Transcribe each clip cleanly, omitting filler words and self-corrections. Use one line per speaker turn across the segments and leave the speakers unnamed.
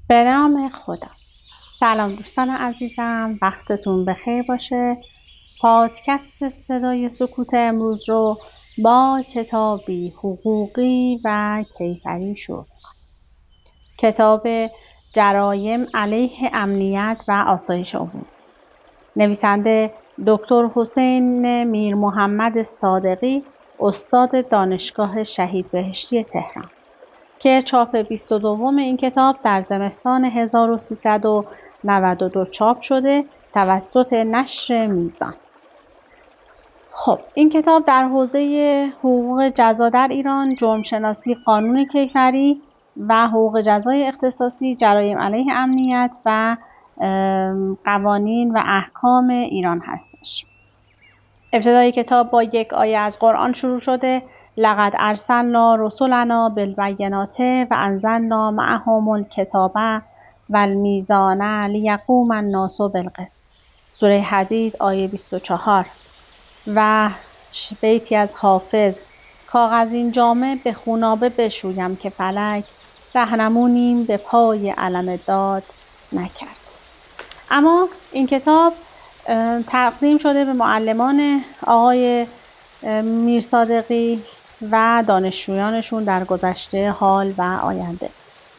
به نام خدا. سلام دوستان عزیزم، وقتتون بخیر باشه. پادکست صدای سکوت امروز رو با کتابی حقوقی و کیفری شروع. کتاب جرایم علیه امنیت و آسایش عمومی، نویسنده دکتر حسین میر محمد صادقی، استاد دانشگاه شهید بهشتی تهران، که چاپ 22 این کتاب در زمستان 1392 چاپ شده توسط نشر میزان. خب این کتاب در حوزه حقوق جزا در ایران، جرم شناسی، قانون کیفری و حقوق جزای اختصاصی، جرایم علیه امنیت و قوانین و احکام ایران هستش. ابتدای کتاب با یک آیه از قرآن شروع شده: لقد ارسلنا رسلنا بالبینات و انزلنا معهم الکتاب و المیزان لیقوم الناس بالقسط. سوره حدید آیه 24. و بیتی از حافظ: کاغذین جامه به خونابه بشویم که فلک رهنمونیم به پای علم داد نکرد. اما این کتاب تقدیم شده به معلمان آقای میر صادقی و دانشجویانشون در گذشته، حال و آینده.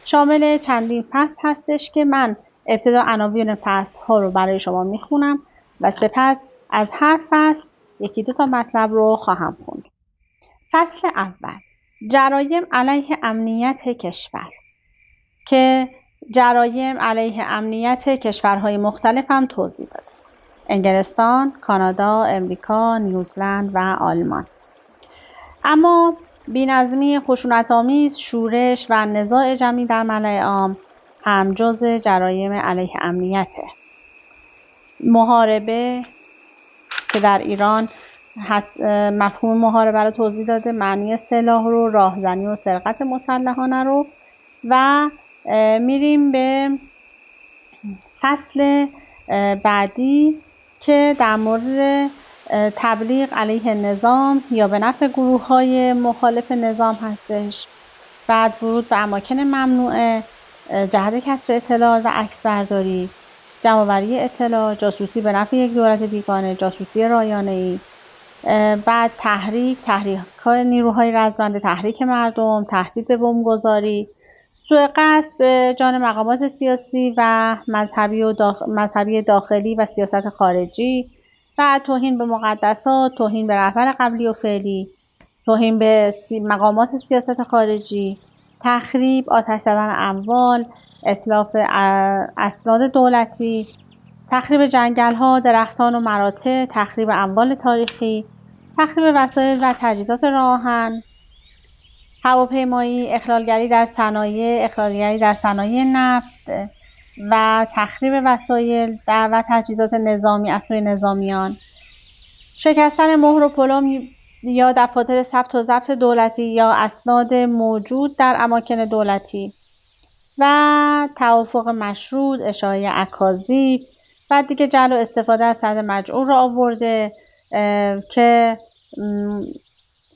شامل چندین فصل هستش که من ابتدا عناوین فصل ها رو برای شما میخونم و سپس از هر فصل یکی دو تا مطلب رو خواهم خوند. فصل اول: جرایم علیه امنیت کشور، که جرایم علیه امنیت کشورهای مختلف هم توضیح داده: انگلستان، کانادا، امریکا، نیوزلند و آلمان. اما بی‌نظمی، خشونت‌آمیز، شورش و نزاع جمعی در ملأ عام هم جزء جرایم علیه امنیته. محاربه، که در ایران مفهوم محاربه رو توضیح داده، معنی سلاح رو، راهزنی و سرقت مسلحانه رو. و میریم به فصل بعدی که در مورد تبلیغ علیه نظام یا به نفع گروه‌های مخالف نظام هستش. بعد ورود به اماکن ممنوعه، جهت کسب اطلاعات و عکسبرداری، جمع‌آوری اطلاع، جاسوسی به نفع یک دولت بیگانه، جاسوسی رایانه‌ای. بعد تحریک نیروهای رزمنده، تحریک مردم، تهدید به بمبگذاری، سوء قصد به جان مقامات سیاسی و مذهبی داخلی و سیاست خارجی، و توهین به مقدسات، توهین به رهبر قبلی و فعلی، توهین به مقامات سیاست خارجی، تخریب، آتش زدن اموال، اتلاف اسناد دولتی، تخریب جنگل‌ها، درختان و مراتع، تخریب اموال تاریخی، تخریب وسایل و تجهیزات راه آهن، هواپیمایی، اخلالگری در صنایع نفت و تخریب وسایل و تجهیزات نظامی از سوی نظامیان، شکستن مهر و پلم یا دفاتر ثبت و ضبط دولتی یا اسناد موجود در اماکن دولتی، و توافق مشروط، اشاعه اکاذیب. و دیگه جعل و استفاده از سند مجعول را آورده که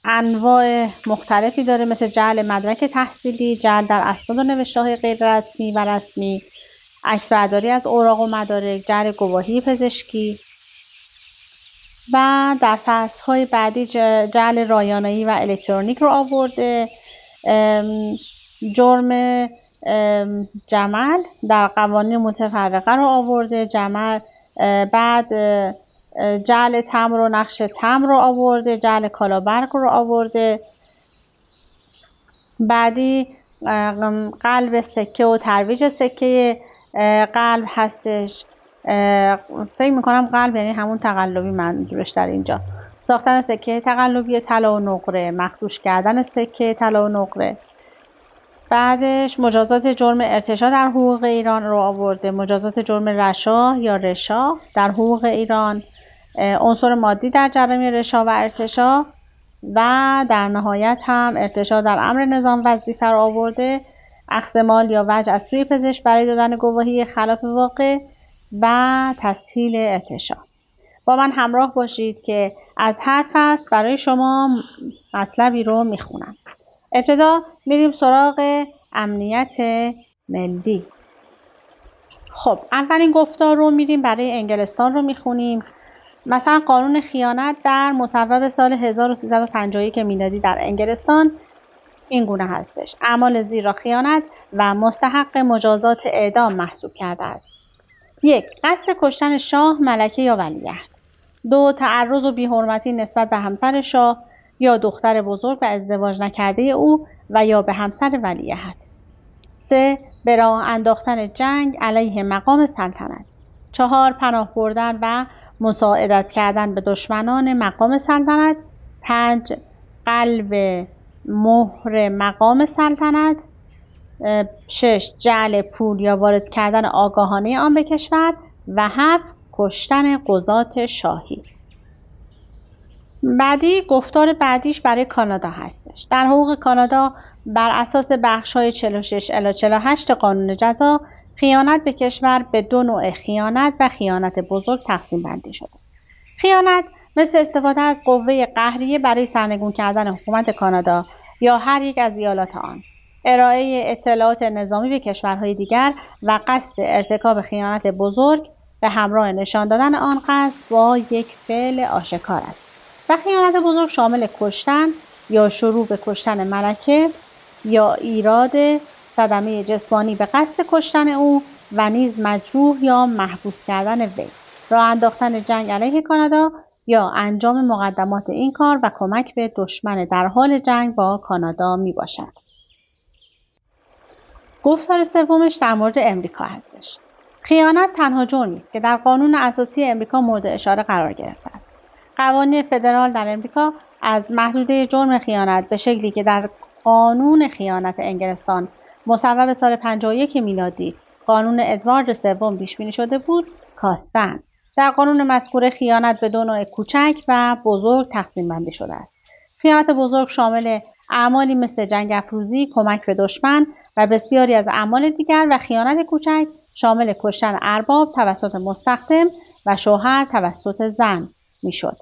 انواع مختلفی داره، مثل جعل مدرک تحصیلی، جعل در اسناد و نوشته‌های غیر رسمی و رسمی، عکسبرداری از اوراق و مدارک، جعل گواهی پزشکی. و در فصل‌های بعدی جعل رایانه‌ای و الکترونیک رو آورده. جرم جمل در قوانین متفرقه رو آورده. بعد جعل تمر و نقش تمر رو آورده. جعل کالابرق رو آورده. بعدی قلب سکه و ترویج سکه قلب هستش. فکر میکنم قلب یعنی همون تقلبی منظورش در اینجا. ساختن سکه تقلبی طلا و نقره، مخدوش کردن سکه طلا و نقره. بعدش مجازات جرم ارتشاء در حقوق ایران رو آورده. مجازات جرم رشا یا رشا در حقوق ایران، عنصر مادی در جرائم رشا و ارتشاء، و در نهایت هم ارتشاء در امر نظام وظیفه رو آورده. اخذ مال یا وجه از سوی پزشک برای دادن گواهی خلاف واقع و تسهیل ارتشاء. با من همراه باشید که از هر فصل برای شما مطلبی رو میخونم. ابتدا میریم سراغ امنیت ملی. خب اولین گفتار رو میریم برای انگلستان رو میخونیم. مثلا قانون خیانت در مصوب سال 1351 میلادی در انگلستان این گونه هستش: اعمال زیر را خیانت و مستحق مجازات اعدام محسوب کرده است. 1. قصد کشتن شاه، ملکه یا ولیعهد. 2. تعرض و بی‌حرمتی نسبت به همسر شاه یا دختر بزرگ و ازدواج نکرده او و یا به همسر ولیعهد. 3. به راه انداختن جنگ علیه مقام سلطنت. 4. پناه بردن و مساعدت کردن به دشمنان مقام سلطنت. 5. قلب مهر مقام سلطنت. 6. جعل پول یا وارد کردن آگاهانه آن به کشور. و 7. کشتن قضات شاهی. گفتار بعدیش برای کانادا هستش. در حقوق کانادا بر اساس بخش‌های 46 الی 48 قانون جزا، خیانت به کشور به دو نوع خیانت و خیانت بزرگ تقسیم بندی شده. خیانت مثل استفاده از قوه قهریه برای سرنگون کردن حکومت کانادا یا هر یک از ایالات آن، ارائه اطلاعات نظامی به کشورهای دیگر و قصد ارتکاب خیانت بزرگ به همراه نشان دادن آن قصد با یک فعل آشکار است. و خیانت بزرگ شامل کشتن یا شروع به کشتن ملکه یا ایراد صدمه جسمانی به قصد کشتن او و نیز مجروح یا محبوس کردن وی، راه انداختن جنگ علیه کانادا یا انجام مقدمات این کار و کمک به دشمن در حال جنگ با کانادا می باشد. گفتار سومش در مورد امریکا هستش. خیانت تنها جرمی است که در قانون اساسی امریکا مورد اشاره قرار گرفته است. قوانین فدرال در امریکا از محدوده جرم خیانت به شکلی که در قانون خیانت انگلستان مصوب سال 51 میلادی قانون ادوارد سوم پیش بینی شده بود کاستند. در قانون مذکور خیانت به دو نوع کوچک و بزرگ تقسیم بندی شده است. خیانت بزرگ شامل اعمالی مثل جنگ افروزی، کمک به دشمن و بسیاری از اعمال دیگر و خیانت کوچک شامل کشتن ارباب توسط مستخدم و شوهر توسط زن میشد.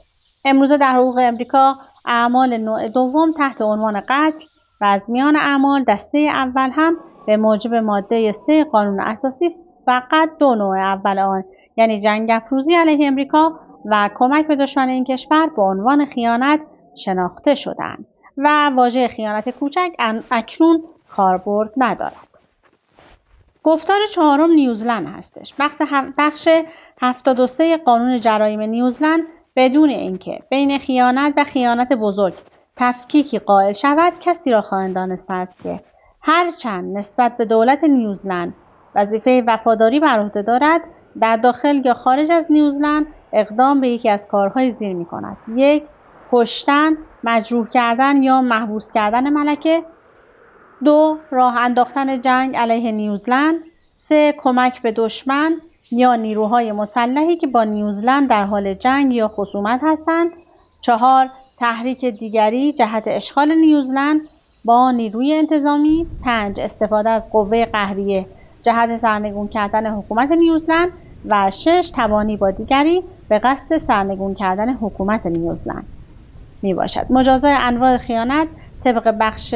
امروزه در حقوق امریکا اعمال نوع دوم تحت عنوان قتل و از میان اعمال دسته اول هم به موجب ماده 3 قانون اساسی فقط دو نوع اول آن، یعنی جنگ افروزی علیه امریکا و کمک به دشمن این کشور، به عنوان خیانت شناخته شدند و واژه خیانت کوچک اکنون کاربرد ندارد. گفتار چهارم نیوزلند هستش. بخش 73 قانون جرایم نیوزلند بدون اینکه بین خیانت و خیانت بزرگ تفکیکی قائل شود کسی را خواهند دانسته است که هرچند نسبت به دولت نیوزلند وظیفه وفاداری بر عهده دارد، در داخل یا خارج از نیوزلند اقدام به یکی از کارهای زیر می کند: 1. کشتن، مجروح کردن یا محبوس کردن ملکه. 2. راه انداختن جنگ علیه نیوزلند. 3. کمک به دشمن یا نیروهای مسلحی که با نیوزلند در حال جنگ یا خصومت هستند. 4. تحریک دیگری جهت اشغال نیوزلند با نیروی انتظامی. 5. استفاده از قوه قهریه جهت سرنگون کردن حکومت نیوزلند. و 6. تبانی با دیگری به قصد سرنگون کردن حکومت نیوزلند می باشد. مجازات انواع خیانت طبق بخش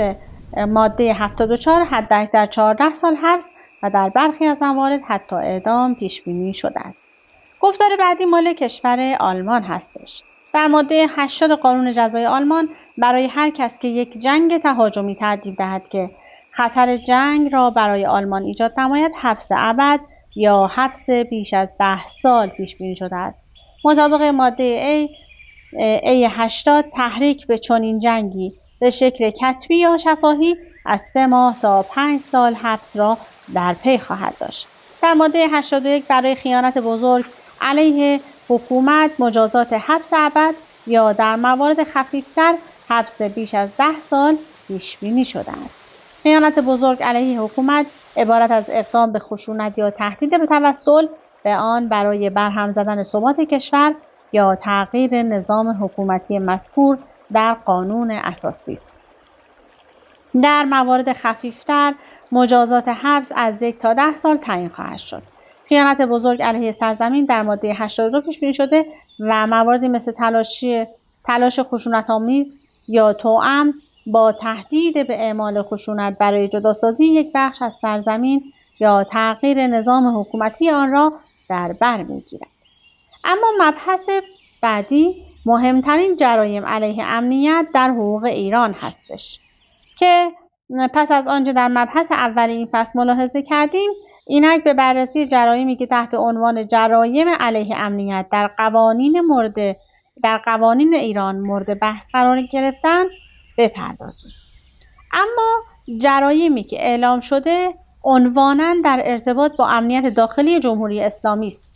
ماده 74 حداکثر 14 سال حبس و در برخی از موارد حتی اعدام پیش بینی شده است. گفتار بعدی مال کشور آلمان هستش. در ماده 80 قانون جزای آلمان برای هر کس که یک جنگ تهاجمی ترتیب دهد که خطر جنگ را برای آلمان ایجاد نماید حبس ابد یا حبس بیش از 10 سال پیش بینی شده است. مطابق ماده A80 تحریک به چنین جنگی به شکل کتبی یا شفاهی از 3 ماه تا 5 سال حبس را در پی خواهد داشت. در ماده 81 برای خیانت بزرگ علیه حکومت مجازات حبس ابد یا در موارد خفیفتر حبس بیش از 10 سال پیش بینی شده است. خیانت بزرگ علیه حکومت عبارت از اقدام به خشونت یا تهدید به توسل به آن برای برهم زدن ثبات کشور یا تغییر نظام حکومتی مذکور در قانون اساسی است. در موارد خفیفتر مجازات حبس از 1 تا 10 سال تعیین خواهد شد. خیانت بزرگ علیه سرزمین در ماده 82 پیش بینی شده و مواردی مثل تلاش خشونت‌آمیز یا توأم با تهدید به اعمال خشونت برای جداسازی یک بخش از سرزمین یا تغییر نظام حکومتی آن را در بر می‌گیرد. اما مبحث بعدی مهمترین جرایم علیه امنیت در حقوق ایران هستش که پس از آنچه در مبحث اول این فصل ملاحظه کردیم، اینک به بررسی جرایمی که تحت عنوان جرایم علیه امنیت در قوانین ایران مورد بحث قرار گرفتن بپردازیم. اما جرایمی که اعلام شده عنوانا در ارتباط با امنیت داخلی جمهوری اسلامی است.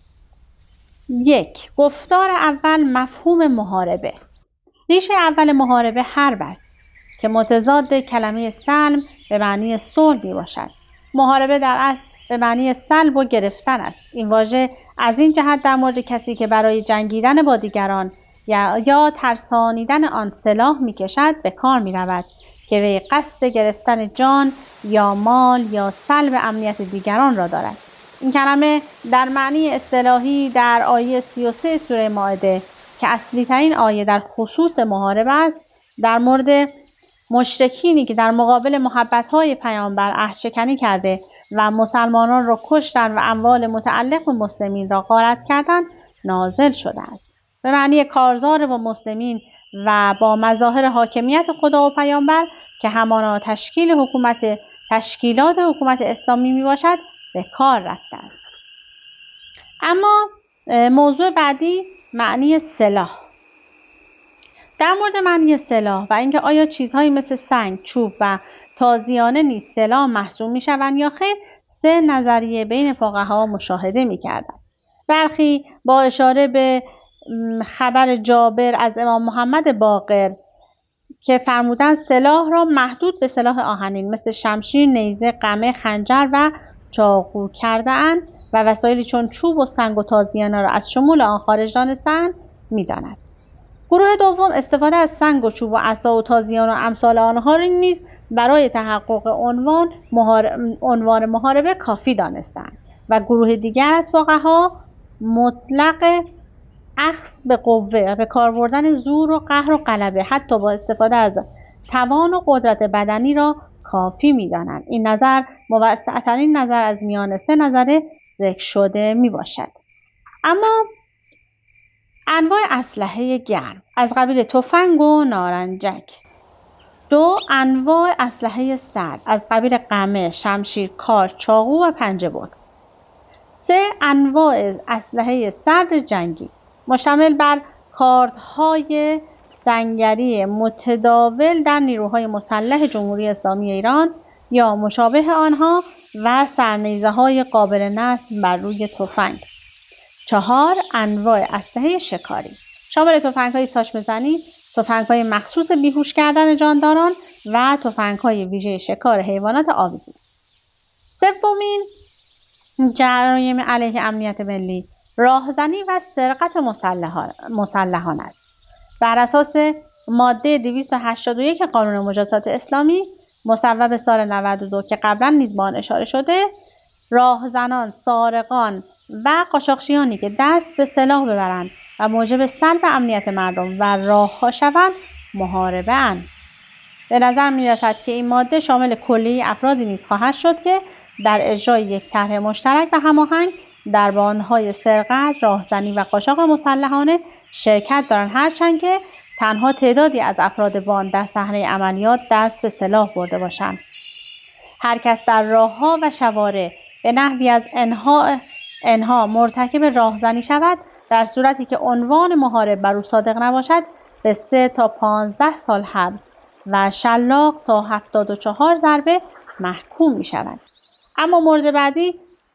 1. گفتار اول مفهوم محاربه. ریشه اول محاربه حرب است که متضاد کلمه سلم به معنی صلح میباشد. محاربه در اصل به معنی سلب و گرفتن است. این واژه از این جهت در مورد کسی که برای جنگیدن با دیگران یا ترسانیدن آن سلاح میکشد به کار میرود که وی قصد گرفتن جان یا مال یا سلب امنیت دیگران را دارد. این کلمه در معنی اصطلاحی در آیه 33 سوره مائده که اصلی ترین آیه در خصوص محاربه است، در مورد مشرکینی که در مقابل محبت‌های پیامبر عهدشکنی کرده و مسلمانان را کشتند و اموال متعلق به مسلمین را غارت کردند نازل شده است. به معنی کارزار با مسلمین و با مظاهر حاکمیت خدا و پیامبر که همانا تشکیلات حکومت اسلامی می باشد به کار رفته است. اما موضوع بعدی معنی سلاح. در مورد معنی سلاح و اینکه آیا چیزهایی مثل سنگ، چوب و تازیانه نیز سلاح محسوب می شوند یا خیر، 3 نظریه بین فقها مشاهده می کردند. برخی با اشاره به خبر جابر از امام محمد باقر که فرمودند سلاح را محدود به سلاح آهنین مثل شمشیر، نیزه، قمه، خنجر و چاقو کرده اند و وسایلی چون چوب و سنگ و تازیانه را از شمول آن خارج دانستند می‌دانند. گروه دوم استفاده از سنگ و چوب و عصا و تازیان و امثال آنها را نیز برای تحقق عنوان محاربه کافی دانستند و گروه دیگر از فقها مطلق اخذ به قوه و به کار بردن زور و قهر و غلبه حتی با استفاده از توان و قدرت بدنی را کافی می‌دانند. این نظر موسع‌ترین نظر از میان 3 نظر ذکر شده میباشد. اما انواع اسلحه گرم از قبیل تفنگ و نارنجک. 2. انواع اسلحه سرد از قبیل قمه، شمشیر، کار، چاقو و پنجه بکس. 3. انواع اسلحه سرد جنگی مشتمل بر کاردهای سنگری متداول در نیروهای مسلح جمهوری اسلامی ایران یا مشابه آنها و سرنیزه‌های قابل نصب بر روی تفنگ. 4. انواع اسلحه شکاری شامل تفنگ‌های ساچمه‌زنی، تفنگ‌های مخصوص بیهوش کردن جانداران و تفنگ‌های ویژه شکار حیوانات آبی. 3. جرایم علیه امنیت ملی راهزنی و سرقت مسلحان است. بر اساس ماده 281 قانون مجازات اسلامی مصوب سال 92 که قبلا نیز به آن اشاره شده، راهزنان، سارقان و قاچاقچیانی که دست به سلاح ببرند و موجب سلب امنیت مردم و راهها شوند محاربه اند. به نظر می رسد که این ماده شامل کلیه افرادی نیز خواهد شد که در اجرای یک طرح مشترک و هماهنگ در بان‌های سرقت، راهزنی و قاچاق مسلحانه شرکت دارند، هرچند که تنها تعدادی از افراد بان در صحنه عملیات دست به سلاح برده باشند. هر کس در راه‌ها و شوارع به نحوی از انها مرتکب راهزنی شود، در صورتی که عنوان محارب بر او صادق نباشد، به 3 تا 15 سال حبس و شلاق تا 74 ضربه محکوم می شود. اما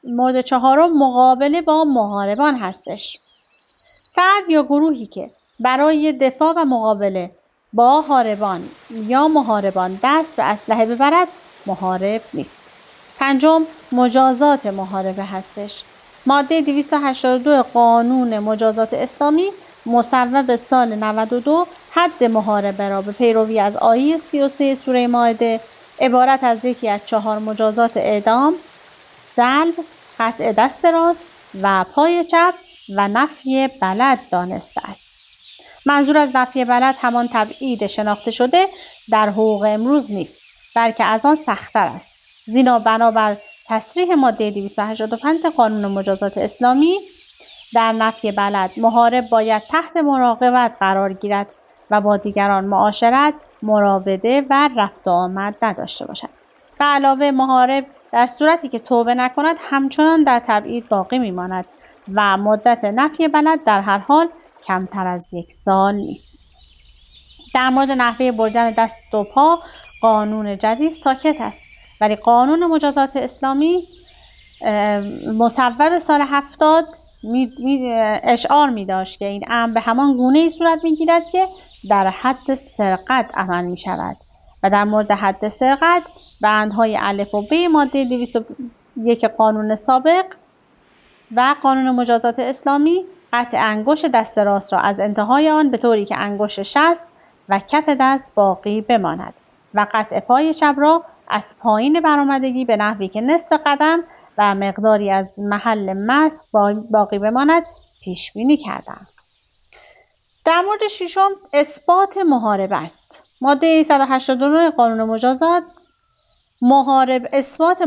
مورد 4 مقابله با محاربان هستش. فرد یا گروهی که برای دفاع و مقابله با حاربان یا محاربان دست به اسلحه ببرد محارب نیست. 5. مجازات محاربه هستش. ماده 282 قانون مجازات اسلامی مصوب سال 92 حد محاربه را به پیروی از آیه 33 سوره مائده عبارت از یکی از 4 مجازات اعدام، سلب، قطع دست راست و پای چپ و نفی بلد دانسته است. منظور از نفی بلد همان تبعید شناخته شده در حقوق امروز نیست، بلکه از آن سخت‌تر است. زیرا بنابر تصریح ماده 285 قانون مجازات اسلامی در نفی بلد محارب باید تحت مراقبت قرار گیرد و با دیگران معاشرت، مراوده و رفت و آمد نداشته باشد. به علاوه محارب در صورتی که توبه نکند همچنان در تبعید باقی میماند و مدت نفی بلد در هر حال کمتر از 1 سال نیست. در مورد نحوه بردن دست و پا قانون جدید ساکت است، ولی قانون مجازات اسلامی مصوب سال 70 اشعار می داشت که این امر به همان گونه‌ای صورت می گیرد که در حد سرقت عمل می شود و در مورد حد سرقت بندهای الف و ب ماده 201 قانون سابق و قانون مجازات اسلامی قطع انگشت دست راست را از انتهای آن به طوری که انگشت شست و کف دست باقی بماند و قطع پای چپ را از پایین برآمدگی به نحوی که نصف قدم و مقداری از محل مس باقی بماند پیش بینی کردند. در مورد ششم اثبات محاربه است. ماده 189 قانون مجازات اثبات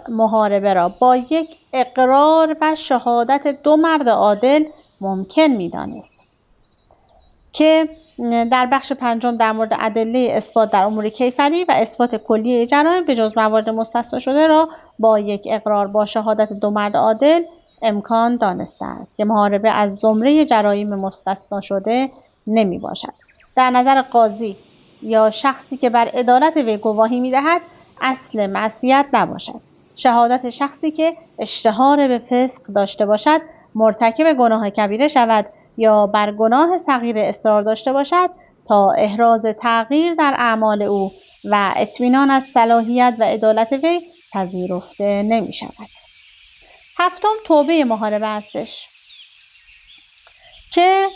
محاربه را با یک اقرار و شهادت 2 مرد عادل ممکن می‌دانست که در بخش 5 در مورد ادله اثبات در امور کیفری و اثبات کلیه جرایم به جز موارد مستثنی شده را با یک اقرار با شهادت 2 مرد عادل امکان دانسته است که محاربه از زمره جرایم مستثنی شده نمی باشد. در نظر قاضی یا شخصی که بر عدالت وی گواهی می دهد اصل معصیت نباشد. شهادت شخصی که اشتهار به فسق داشته باشد مرتکب گناه کبیره شود یا بر گناه صغیر اصرار داشته باشد تا احراز تغییر در اعمال او و اطمینان از صلاحیت و عدالت وی پذیرفته نمی شود. هفتم توبه محاربه هستش که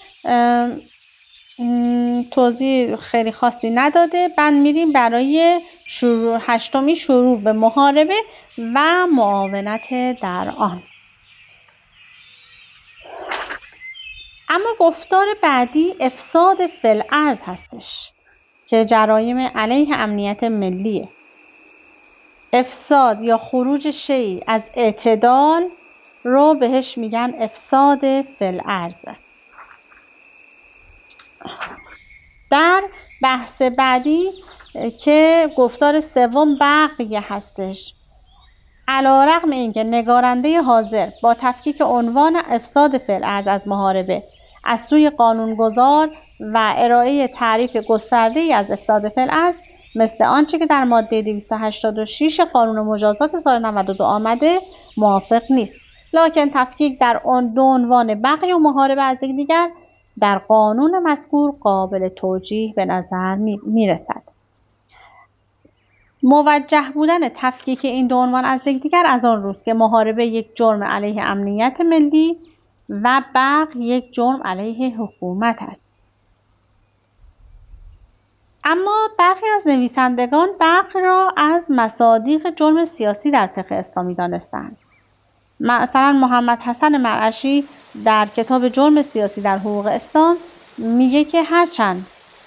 توضیح خیلی خاصی نداده. بعد میریم برای هشتمی شروع به محاربه و معاونت در آن. اما گفتار بعدی افساد فی الارض هستش که جرایم علیه امنیت ملیه. افساد یا خروج شیء از اعتدال رو بهش میگن افساد فی الارض. در بحث بعدی که گفتار سوم بغی هستش، علیرغم اینکه نگارنده حاضر با تفکیک عنوان افساد فی الارض از محاربه از سوی قانونگذار و ارائه تعریف گسترده‌ای از افساد فی الارض مثل آنچه که در ماده 286 قانون مجازات سال 92 آمده موافق نیست، لکن تفکیک در آن دو عنوان بغی و محاربه از یکدیگر در قانون مذکور قابل توجیه به نظر میرسد. موجه بودن تفکیک این دو عنوان از یکدیگر از آن روز که محاربه یک جرم علیه امنیت ملی و بغی یک جرم علیه حکومت است. اما برخی از نویسندگان بغی را از مصادیق جرم سیاسی در فقه اسلامی دانستند. مثلا محمد حسن مرعشی در کتاب جرم سیاسی در حقوق اسلام میگه که هرچند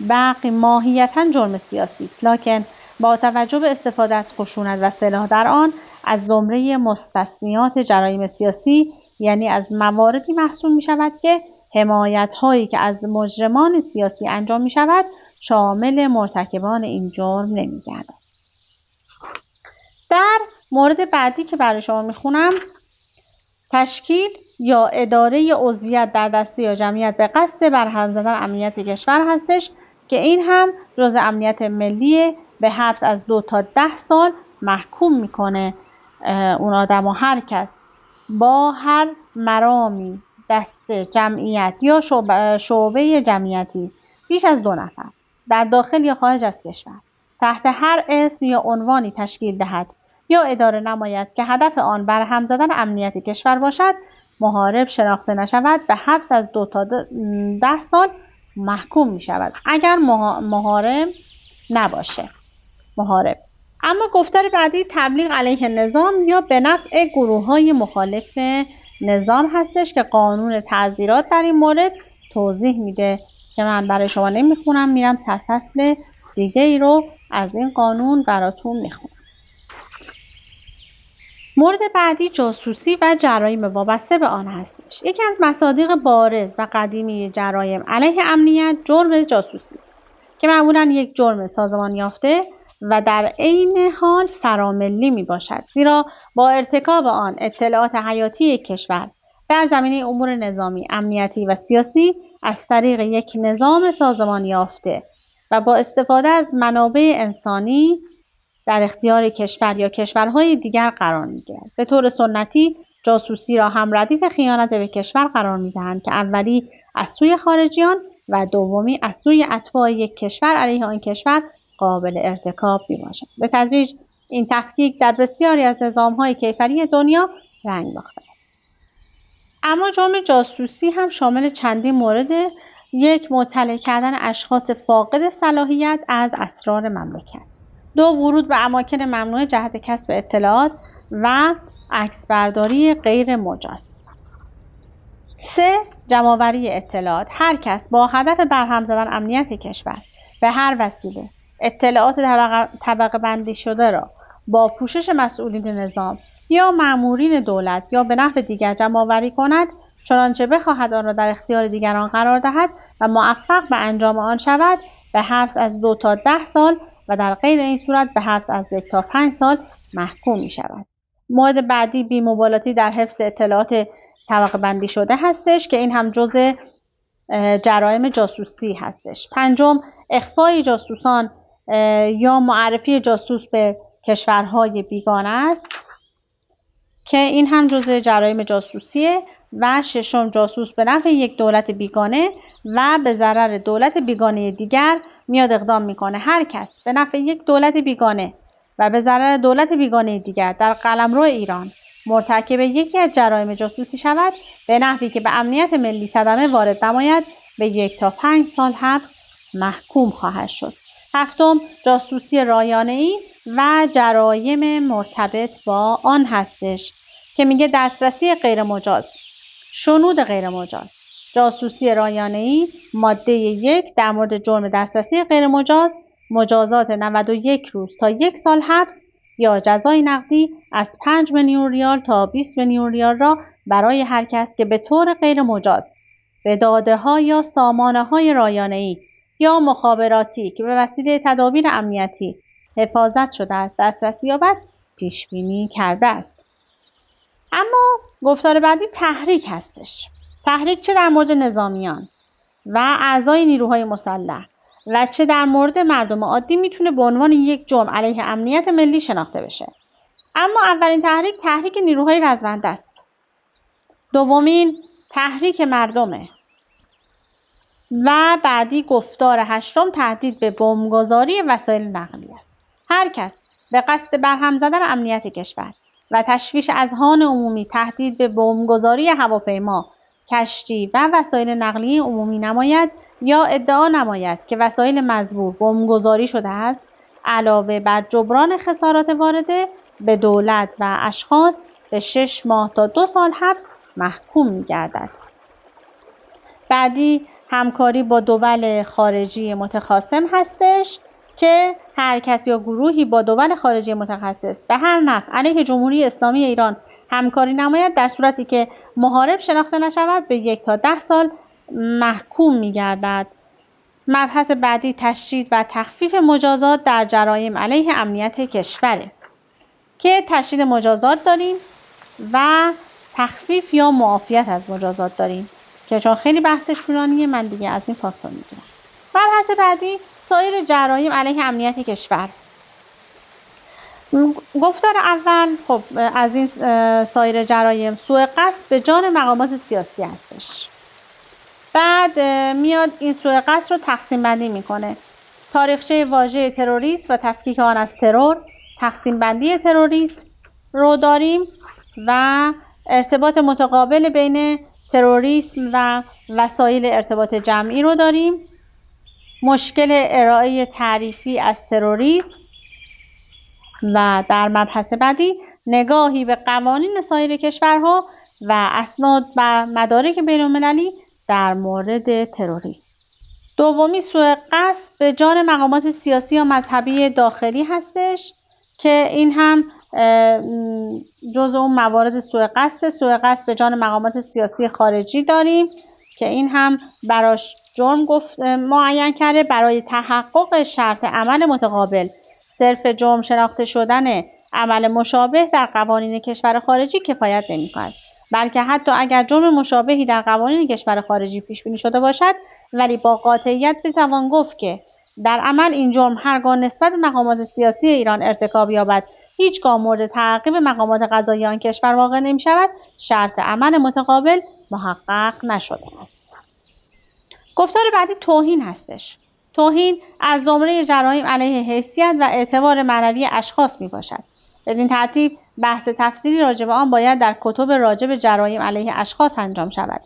بغی ماهیتاً جرم سیاسی است، لکن با توجه به استفاده از خشونت و سلاح در آن از زمره مستثنیات جرایم سیاسی، یعنی از مواردی محسوب می شود که حمایت هایی که از مجرمان سیاسی انجام می شود شامل مرتکبان این جرم نمی گردد. در مورد بعدی که برای شما می خونم، تشکیل یا اداره عضویت در دسته یا جمعیت به قصد برهم زدن امنیت کشور هستش که این هم جزء امنیت ملی به حبس از 2 تا 10 سال محکوم میکنه اون آدم و هر کس با هر مرامی دسته جمعیت یا شعبه جمعیتی بیش از 2 نفر در داخل یا خارج از کشور تحت هر اسم یا عنوانی تشکیل دهد یا اداره نماید که هدف آن برهم زدن امنیت کشور باشد، محارب شناخته نشود به حبس از 2 تا 10 سال محکوم می شود اگر محارب نباشه. اما گفتار بعدی تبلیغ علیه نظام یا به نفع گروه‌های مخالف نظام هستش که قانون تعزیرات در این مورد توضیح میده که من برای شما نمیخونم، میرم سرفصل دیگه ای رو از این قانون براتون میخونم. مورد بعدی جاسوسی و جرایم وابسته به آن هستش. یکی از مصادیق بارز و قدیمی جرایم علیه امنیت جرم جاسوسی است که معمولاً یک جرم سازمان یافته و در عین حال فراملی می باشد، زیرا با ارتکاب آن اطلاعات حیاتی یک کشور در زمینه امور نظامی، امنیتی و سیاسی از طریق یک نظام سازمان یافته و با استفاده از منابع انسانی در اختیار کشور یا کشورهای دیگر قرار می‌گیرد. به طور سنتی جاسوسی را هم ردیف خیانت به کشور قرار می‌دهند که اولی از سوی خارجیان و دومی از سوی اتباع یک کشور علیه آن کشور قابل ارتکاب می‌باشد. به تدریج این تفکیک در بسیاری از نظام‌های کیفری دنیا رنگ باخته است. اما جرم جاسوسی هم شامل چندین مورد: یک، مطلع کردن اشخاص فاقد صلاحیت از اسرار مملکت. دو، ورود به اماکن ممنوع جهت کسب اطلاعات و عکسبرداری غیر مجاز. 3، جمع‌آوری اطلاعات. هر کس با هدف برهم زدن امنیت کشور به هر وسیله اطلاعات طبقه بندی شده را با پوشش مسئولین نظام یا مأمورین دولت یا به نحو دیگر جمع‌آوری کند، چنانچه بخواهد آن را در اختیار دیگران قرار دهد و موفق به انجام آن شود، به حبس از 2 تا 10 سال و در غیر این صورت به حبس از 1 تا 5 سال محکوم می شود. مورد بعدی بی‌مبالاتی در حفظ اطلاعات طبقه بندی شده هستش که این هم جزء جرایم جاسوسی هستش. 5، اخفای جاسوسان یا معرفی جاسوس به کشورهای بیگانه است که این هم جزء جرایم جاسوسیه. و 6، جاسوس به نفع یک دولت بیگانه و به ضرر دولت بیگانه دیگر میاد اقدام میکنه. هر کس به نفع یک دولت بیگانه و به ضرر دولت بیگانه دیگر در قلمرو ایران مرتکب یکی از جرایم جاسوسی شود، به نحوی که به امنیت ملی صدمه وارد نماید، به 1 تا 5 سال حبس محکوم خواهد شد. 7، جاسوسی رایانه‌ای و جرایم مرتبط با آن هستش که میگه دسترسی غیر مجاز، شنود غیر مجاز. جاسوسی رایانه‌ای ماده 1 در مورد جرم دسترسی غیر مجاز مجازات 91 روز تا 1 سال حبس یا جزای نقدی از 5 میلیون ریال تا 20 میلیون ریال را برای هر کس که به طور غیر مجاز به داده‌ها یا سامانه‌های رایانه‌ای یا مخابراتی که به وسیله تدابیر امنیتی حفاظت شده است دسترسی یابد پیش بینی کرده است. اما گفتار بعدی تحریک هستش. تحریک چه در مورد نظامیان و اعضای نیروهای مسلح و چه در مورد مردم عادی میتونه به عنوان یک جرم علیه امنیت ملی شناخته بشه. اما اولین تحریک نیروهای رزمنده است. دومین تحریک مردمه. و بعدی گفتار 8 تهدید به بمبگذاری وسایل نقلیه است. هر کس به قصد برهم زدن امنیت کشور و تشویش اذهان عمومی تهدید به بمبگذاری هواپیما، کشتی و وسایل نقلیه عمومی نماید یا ادعا نماید که وسایل مزبور بمبگذاری شده است، علاوه بر جبران خسارات وارده به دولت و اشخاص به 6 ماه تا 2 سال حبس محکوم می‌گردد. بعدی همکاری با دول خارجی متخاصم هستش که هر کس یا گروهی با دول خارجی متخصص به هر نفع علیه جمهوری اسلامی ایران همکاری نماید، در صورتی که محارب شناخته نشود به 1 تا 10 سال محکوم می‌گردد. مبحث بعدی تشدید و تخفیف مجازات در جرایم علیه امنیت کشوره که تشدید مجازات داریم و تخفیف یا معافیت از مجازات داریم که چون خیلی بحث شورانیه من دیگه از این فاصله میگیرم. مبحث بعدی سایر جرایم علیه امنیت کشور. گفتار اول خب از این سایر جرایم سوء قصد به جان مقامات سیاسی هستش. بعد میاد این سوء قصد رو تقسیم بندی میکنه. تاریخچه واژه تروریسم و تفکیک آن از ترور، تقسیم بندی تروریسم رو داریم و ارتباط متقابل بین تروریسم و وسایل ارتباط جمعی رو داریم. مشکل ارائه تعریفی از تروریسم و در مبحث بعدی نگاهی به قوانین سایر کشورها و اسناد و مدارک بین‌المللی در مورد تروریسم. دومی سوء قصد به جان مقامات سیاسی یا مذهبی داخلی هستش که این هم جزء اون موارد سوء قصد به جان مقامات سیاسی خارجی داریم که این هم براش جرم معین کرده. برای تحقق شرط عمل متقابل صرف جرم شناخته شدن عمل مشابه در قوانین کشور خارجی کفایت نمی‌کند، بلکه حتی اگر جرم مشابهی در قوانین کشور خارجی پیش بینی شده باشد، ولی با قاطعیت بتوان گفت که در عمل این جرم هرگاه نسبت به مقامات سیاسی ایران ارتکاب یابد هیچگاه مورد تعقیب مقامات قضایی آن کشور واقع نمی‌شود، شرط عمل متقابل محقق نشده است. گفتار بعدی توهین هستش. توهین از زمره جرایم علیه حیثیت و اعتبار معنوی اشخاص میباشد. بدین ترتیب بحث تفصیلی راجع به آن باید در کتب راجع به جرایم علیه اشخاص انجام شود.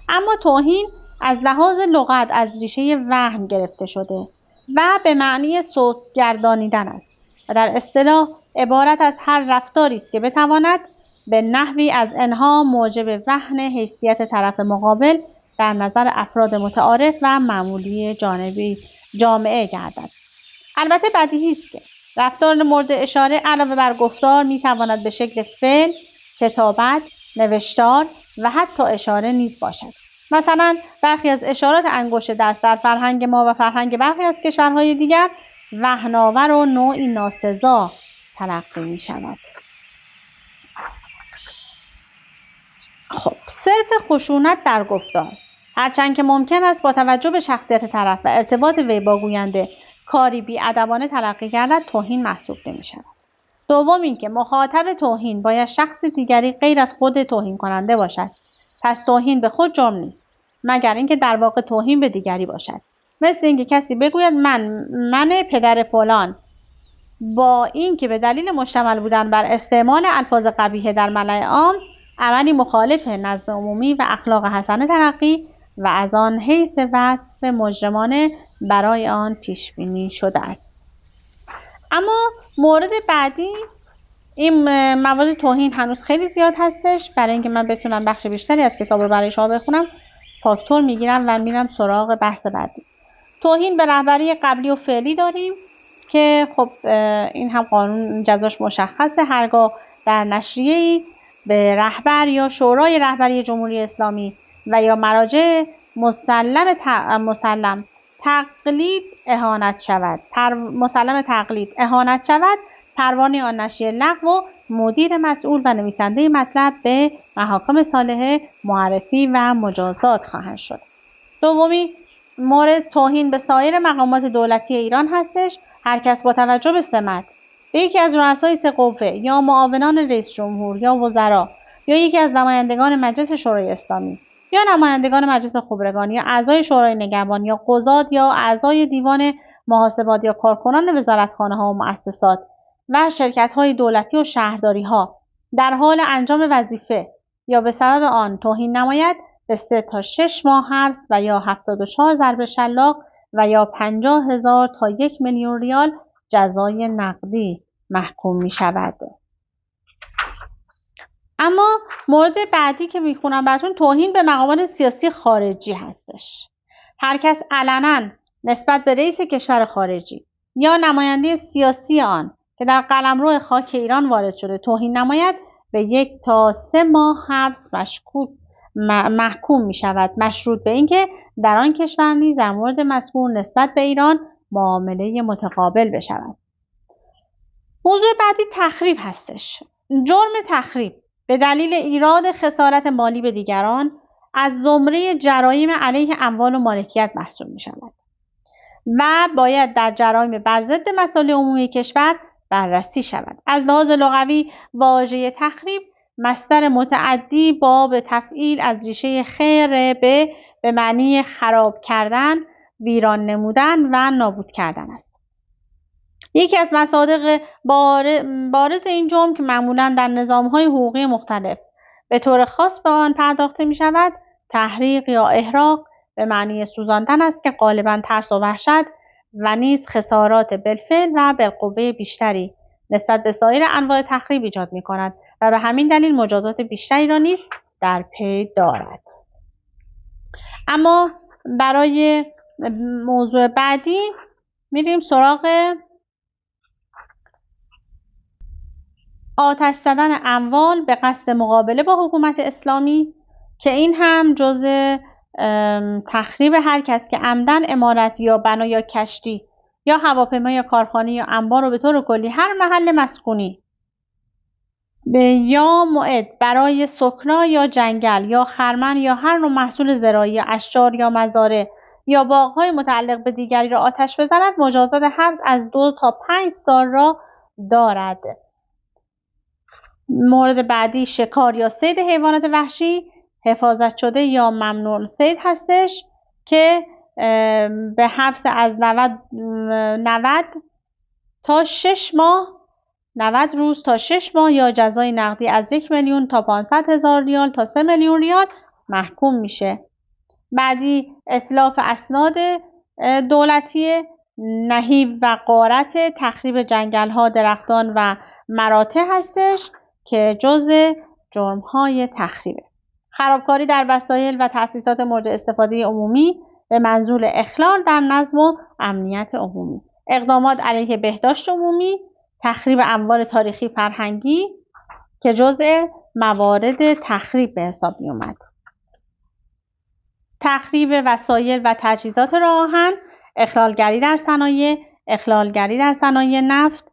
اما توهین از لحاظ لغت از ریشه وهم گرفته شده و به معنی سست گردانیدن است و در اصطلاح عبارت از هر رفتاری است که بتواند به نحوی از انها موجب وهن حیثیت طرف مقابل در نظر افراد متعارف و معمولی جامعه گردد. البته بدیهی است که رفتار مورد اشاره علاوه بر گفتار میتواند به شکل فعل، کتابت، نوشتار و حتی اشاره نیز باشد. مثلا برخی از اشارات انگشت دست در فرهنگ ما و فرهنگ برخی از کشورهای دیگر وهن‌آور و نوعی ناسزا تلقی می شود. خب، صرف خشونت در گفتار هرچند که ممکن است با توجه به شخصیت طرف و ارتباط وی با گوینده کاری بی‌ادبانه تلقی گردد، توهین محسوب نمی شود. دوم اینکه مخاطب توهین باید شخص دیگری غیر از خود توهین کننده باشد. پس توهین به خود جرم نیست مگر اینکه در واقع توهین به دیگری باشد. مثل اینکه کسی بگوید من پدر فلان، با اینکه به دلیل مشتمل بودن بر استعمال الفاظ قبیحه در ملأ عام عملی مخالف نظم عمومی و اخلاق حسنه تلقی و از آن حیث وصف مجرمانه برای آن پیش بینی شده است. اما مورد بعدی، این موارد توهین هنوز خیلی زیاد هستش. برای اینکه من بتونم بخش بیشتری از کتاب رو برای شما بخونم فاکتور میگیرم و میرم سراغ بحث بعدی. توهین به رهبری قبلی و فعلی داریم که خب این هم قانون جزاش مشخصه. هرگاه در نشریه‌ای به رهبر یا شورای رهبری جمهوری اسلامی و یا مراجع مسلم تقلید اهانت شود، پروانه آن نشریه لغو و مدیر مسئول و نویسنده مطلب به محاکم صالحه معرفی و مجازات خواهند شد. دومی مورد توهین به سایر مقامات دولتی ایران هستش. هر کس با توجه به سمت به یکی از رؤسای سه قوه یا معاونان رئیس جمهور یا وزرا یا یکی از نمایندگان مجلس شورای اسلامی یا نمایندگان مجلس خبرگان یا اعضای شورای نگهبان یا قضات یا اعضای دیوان محاسبات یا کارکنان وزارتخانه‌ها و مؤسسات و شرکت‌های دولتی و شهرداری‌ها در حال انجام وظیفه یا به سبب آن توهین نماید، به 3 تا 6 ماه حبس و یا 74 ضرب شلاق و یا 50,000 تا 1,000,000 ریال جزای نقدی محکوم می شود. اما مورد بعدی که میخونم براتون توهین به مقامات سیاسی خارجی هستش. هر کس علنا نسبت به رئیس کشور خارجی یا نماینده سیاسی آن که در قلمرو خاک ایران وارد شده توهین نماید، به 1 تا 3 ماه حبس محکوم می شود، مشروط به اینکه در آن کشور نیز در مورد مذکور نسبت به ایران معامله متقابل بشود. موضوع بعدی تخریب هستش. جرم تخریب به دلیل ایراد خسارت مالی به دیگران از زمره جرایم علیه اموال و مالکیت محسوب می شود و باید در جرایم بر ضد مصالح عمومی کشور بررسی شود. از لحاظ لغوی واژه تخریب مصدر متعدی با به تفعیل از ریشه خیر به معنی خراب کردن، ویران نمودن و نابود کردن است. یکی از مصادیق بارز این جرم که معمولاً در نظام‌های حقوقی مختلف به طور خاص به آن پرداخته می شود، تحریق یا احراق به معنی سوزاندن است که غالباً ترس و وحشت و نیز خسارات بالفعل و بالقوه بیشتری نسبت به سایر انواع تخریب ایجاد می کند و به همین دلیل مجازات بیشتری را نیز در پی دارد. اما برای موضوع بعدی میریم سراغ آتش زدن اموال به قصد مقابله با حکومت اسلامی که این هم جزء تخریب هر کس که عمدن عمارت یا بنا یا کشتی یا هواپیما یا کارخانه یا انبار رو به طور کلی هر محل مسکونی یا معد برای سکنا یا جنگل یا خرمن یا هر نوع محصول زراعی یا اشجار یا مزارع یا باغ‌های متعلق به دیگری را آتش بزند مجازات حبس از 2 تا 5 سال را دارد. مورد بعدی شکار یا صید حیوانات وحشی حفاظت شده یا ممنوع الصید هستش که به حبس از 90 تا 6 ماه 90 روز تا 6 ماه یا جزای نقدی از 1 میلیون تا 500,000 ریال تا 3 میلیون ریال محکوم میشه. بعدی اتلاف اسناد دولتی، نهیب و غارت، تخریب جنگل ها، درختان و مراتع هستش که جزء جرم های تخریبه. خرابکاری در وسایل و تأسیسات مورد استفاده عمومی به منظور اخلال در نظم و امنیت عمومی. اقدامات علیه بهداشت عمومی، تخریب اموال تاریخی فرهنگی که جزء موارد تخریب به حساب می اومد. تخریب وسایل و تجهیزات راه آهن، اخلالگری در صنایع، اخلالگری در صنایع نفت،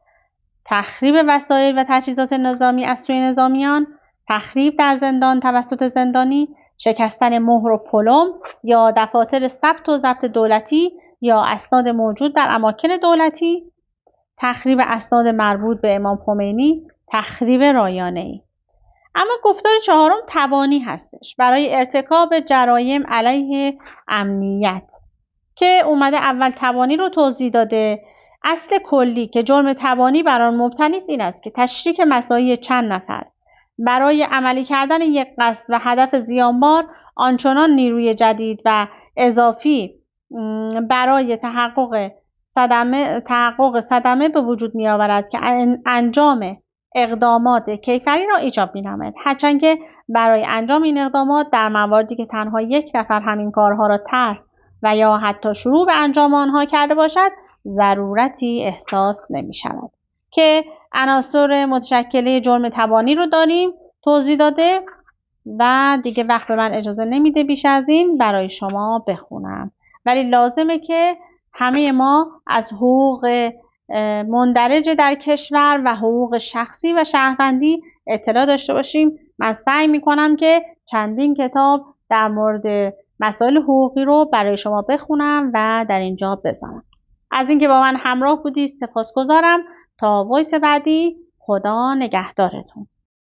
تخریب وسایل و تجهیزات نظامی از سوی نظامیان، تخریب در زندان توسط زندانی، شکستن مهر و پلم یا دفاتر ثبت و ضبط دولتی یا اسناد موجود در اماکن دولتی، تخریب اسناد مربوط به امام خمینی، تخریب رایانه‌ای. اما گفتار چهارم تبانی هستش برای ارتکاب جرایم علیه امنیت که اومده اول تبانی رو توضیح داده. اصل کلی که جرم تبانی بر آن مبتنی است این است که تشریک مساعی چند نفر برای عملی کردن یک قصد و هدف زیانبار آنچنان نیروی جدید و اضافی برای تحقق صدمه به وجود می آورد که انجام اقدامات کیفری را ایجاب می نماید. هرچند که برای انجام این اقدامات در مواردی که تنها یک نفر همین کارها را طرح و یا حتی شروع به انجام آنها کرده باشد ضرورتی احساس نمی شود که عناصر متشکل جرم تبانی رو داریم توضیح داده و دیگه وقت به من اجازه نمیده بیش از این برای شما بخونم، ولی لازمه که همه ما از حقوق مندرج در کشور و حقوق شخصی و شهروندی اطلاع داشته باشیم. من سعی میکنم که چندین کتاب در مورد مسائل حقوقی رو برای شما بخونم و در اینجا بزنم. از اینکه با من همراه بودید سپاسگزارم. تا وایس بعدی، خدا نگهدارتون.